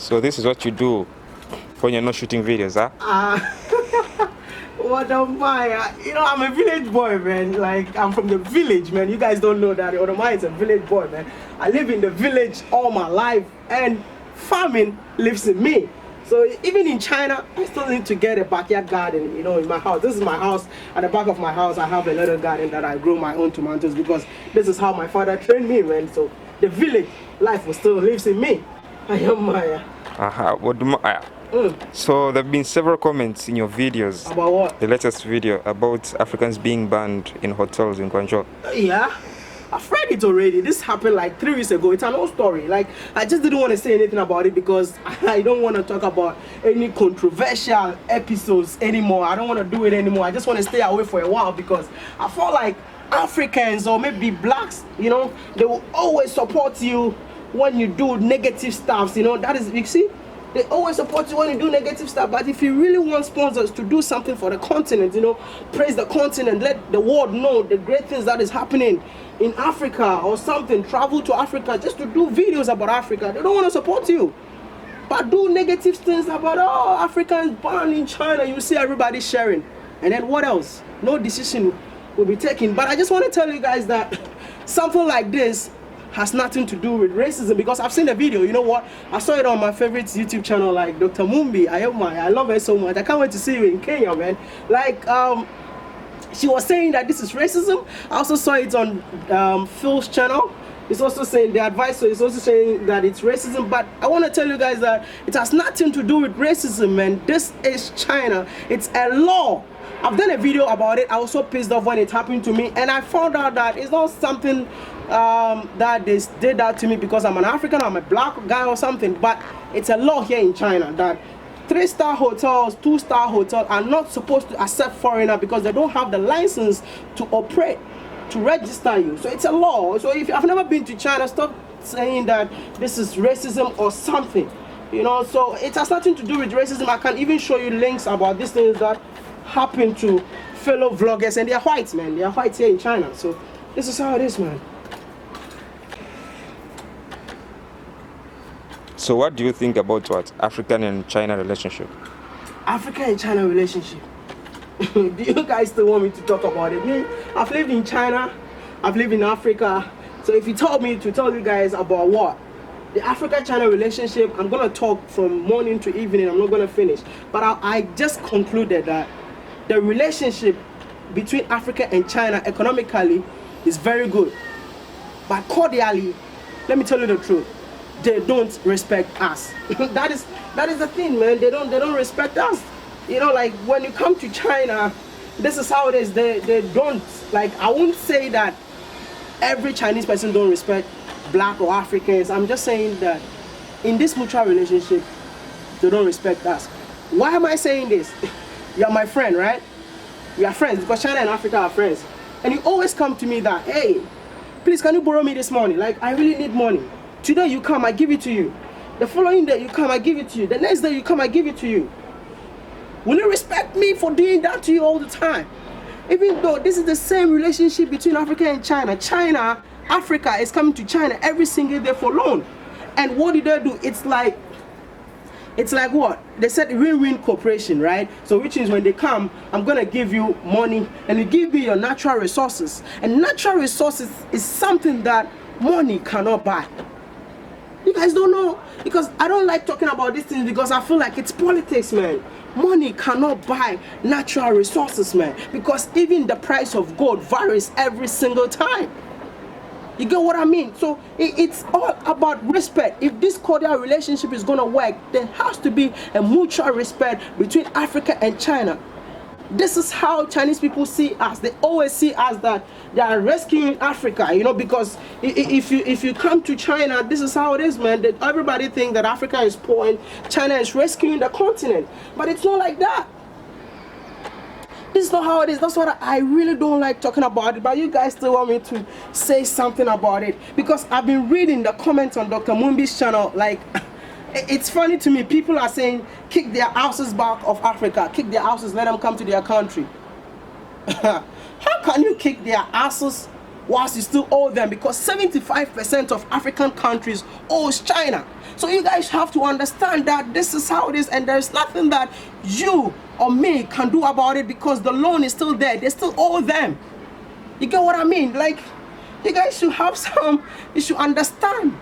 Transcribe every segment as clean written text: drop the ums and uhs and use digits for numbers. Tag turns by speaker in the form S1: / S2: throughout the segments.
S1: So this is what you do when you're not shooting videos, huh?
S2: What am I? You know, I'm a village boy, man. Like, I'm from the village, man. You guys don't know that. Odomai is a village boy, man. I live in the village all my life, and farming lives in me. So even in China, I still need to get a backyard garden, you know, in my house. This is my house. At the back of my house, I have a little garden that I grow my own tomatoes because this is how my father trained me, man. So the village life still lives in me. I am Maya.
S1: So there have been several comments in your videos.
S2: About what?
S1: The latest video about Africans being banned in hotels in Guangzhou.
S2: Yeah, I've read it already. This happened like 3 weeks ago. It's an old story. Like, I just didn't want to say anything about it because I don't want to talk about any controversial episodes anymore. I don't want to do it anymore. I just want to stay away for a while because I feel like Africans or maybe blacks, you know, they will always support you when you do negative stuff. You know, that is, you see, they always support you when you do negative stuff. But if you really want sponsors to do something for the continent, you know, praise the continent, let the world know the great things that is happening in Africa or something, travel to Africa just to do videos about Africa, they don't want to support you. But do negative things about, oh, Africans banned in China, you see everybody sharing. And then what else? No decision will be taken. But I just want to tell you guys that something like this has nothing to do with racism because I've seen the video. You know what? I saw it on my favorite YouTube channel, like Dr. Mumbi. I love her so much. I can't wait to see you in Kenya, man. Like, she was saying that this is racism. I also saw it on Phil's channel. It's also saying, the advisor is also saying that it's racism. But I want to tell you guys that it has nothing to do with racism, man. This is China. It's a law. I've done a video about it. I was so pissed off when it happened to me, and I found out that it's not something that they did that to me because I'm an African, I'm a black guy or something, but it's a law here in China that 3-star hotels, 2-star hotels are not supposed to accept foreigner because they don't have the license to operate, to register you. So it's a law. So if I've never been to China, stop saying that this is racism or something, you know. So it has nothing to do with racism. I can even show you links about these things that happen to fellow vloggers, and they are whites, man. They are whites here in China. So this is how it is, man.
S1: So what do you think about what African and China relationship? African
S2: and China relationship. Do you guys still want me to talk about it? Me, I've lived in China, I've lived in Africa. So if you told me to tell you guys about what? The Africa-China relationship, I'm gonna talk from morning to evening, I'm not gonna finish. But I just concluded that the relationship between Africa and China economically is very good. But cordially, let me tell you the truth, they don't respect us. that is the thing, man. They don't respect us. You know, like when you come to China, this is how it is. They don't, like, I won't say that every Chinese person don't respect black or Africans. I'm just saying that in this mutual relationship, they don't respect us. Why am I saying this? You're my friend, right? We are friends because China and Africa are friends. And you always come to me that, hey, please, can you borrow me this money? Like, I really need money. Today you come, I give it to you. The following day you come, I give it to you. The next day you come, I give it to you. Will you respect me for doing that to you all the time? Even though this is the same relationship between Africa and China. Africa is coming to China every single day for loan. And what did they do? It's like what? They said win-win cooperation, right? So which is when they come, I'm gonna give you money and you give me your natural resources. And natural resources is something that money cannot buy. You guys don't know, because I don't like talking about these things because I feel like it's politics, man. Money cannot buy natural resources, man, because even the price of gold varies every single time. You get what I mean? So it's all about respect. If this cordial relationship is gonna work, there has to be a mutual respect between Africa and China. This is how Chinese people see us. They always see us that they are rescuing Africa, you know, because if you come to China, this is how it is, man. That everybody thinks that Africa is poor and China is rescuing the continent. But it's not like that. This is not how it is. That's what I really don't like talking about it. But you guys still want me to say something about it. Because I've been reading the comments on Dr. Mumbi's channel, like, it's funny to me. People are saying, kick their asses back of Africa. Kick their asses, let them come to their country. How can you kick their asses whilst you still owe them, because 75% of African countries owes China. So you guys have to understand that this is how it is, and there's nothing that you or me can do about it, because the loan is still there. They still owe them. You get what I mean? Like, you guys should have you should understand.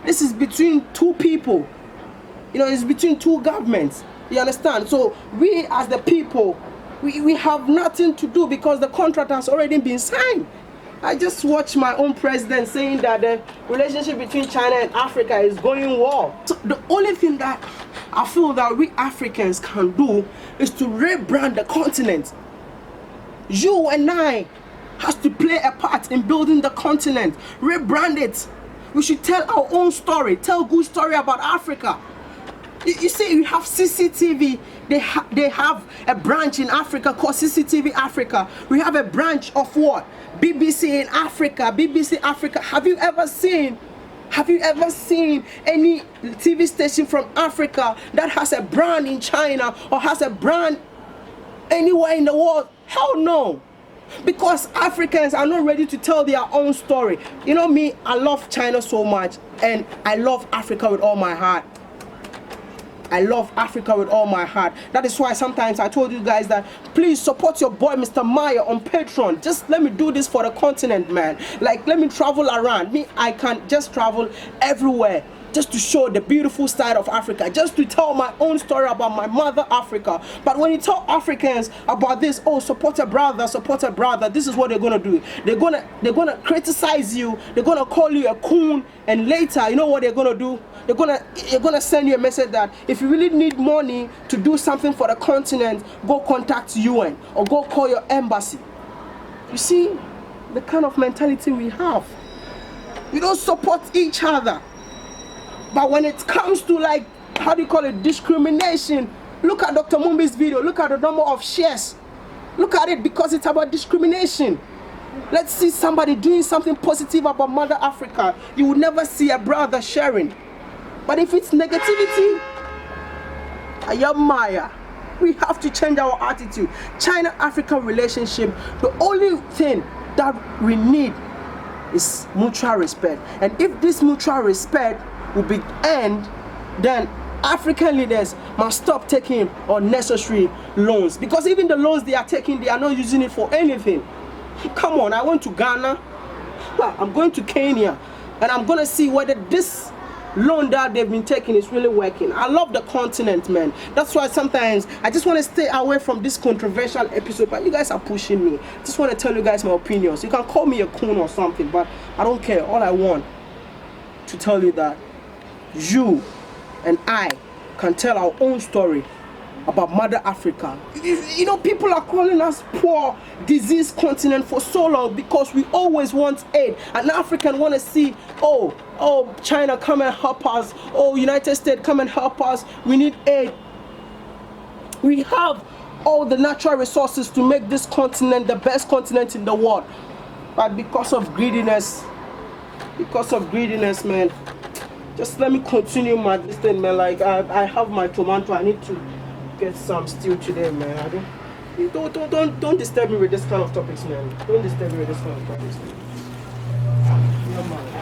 S2: This is between two people. You know, it's between two governments. You understand? So we as the people, we have nothing to do, because the contract has already been signed. I just watched my own president saying that the relationship between China and Africa is going well. So the only thing that I feel that we Africans can do is to rebrand the continent. You and I have to play a part in building the continent. Rebrand it. We should tell our own story. Tell good story about Africa. You see, we have CCTV. They have a branch in Africa called CCTV Africa. We have a branch of what? BBC in Africa. BBC Africa. Have you ever seen any TV station from Africa that has a brand in China or has a brand anywhere in the world? Hell no. Because Africans are not ready to tell their own story. You know me, I love China so much, and I love Africa with all my heart. I love Africa with all my heart. That is why sometimes I told you guys that please support your boy Mr. Maya on Patreon. Just let me do this for the continent, man. Like, let me travel around. Me, I can just travel everywhere, just to show the beautiful side of Africa, just to tell my own story about my mother Africa. But when you tell Africans about this, oh, support a brother, this is what they're gonna do. They're gonna criticize you, they're gonna call you a coon, and later, you know what they're gonna do? They're gonna send you a message that if you really need money to do something for the continent, go contact UN or go call your embassy. You see the kind of mentality we have. We don't support each other. But when it comes to, like, how do you call it, discrimination, look at Dr. Mumbi's video, look at the number of shares. Look at it, because it's about discrimination. Let's see somebody doing something positive about Mother Africa. You will never see a brother sharing. But if it's negativity, Maya, we have to change our attitude. China-Africa relationship, the only thing that we need is mutual respect. And if this mutual respect will be earned, then African leaders must stop taking unnecessary loans. Because even the loans they are taking, they are not using it for anything. Come on, I went to Ghana, I'm going to Kenya, and I'm going to see whether this loan that they've been taking is really working. I love the continent, man. That's why sometimes I just want to stay away from this controversial episode, but you guys are pushing me. Just want to tell you guys my opinions. You can call me a coon or something, but I don't care. All I want to tell you that you and I can tell our own story about Mother Africa. You know, people are calling us poor, diseased continent for so long because we always want aid. An African want to see, oh, China, come and help us. Oh, United States, come and help us. We need aid. We have all the natural resources to make this continent the best continent in the world. But because of greediness, man, just let me continue my this thing, man. Like, I have my tomato. I need to get some stew today, man. Don't disturb me with this kind of topics, man. Don't disturb me with this kind of topics, man. Yeah, man.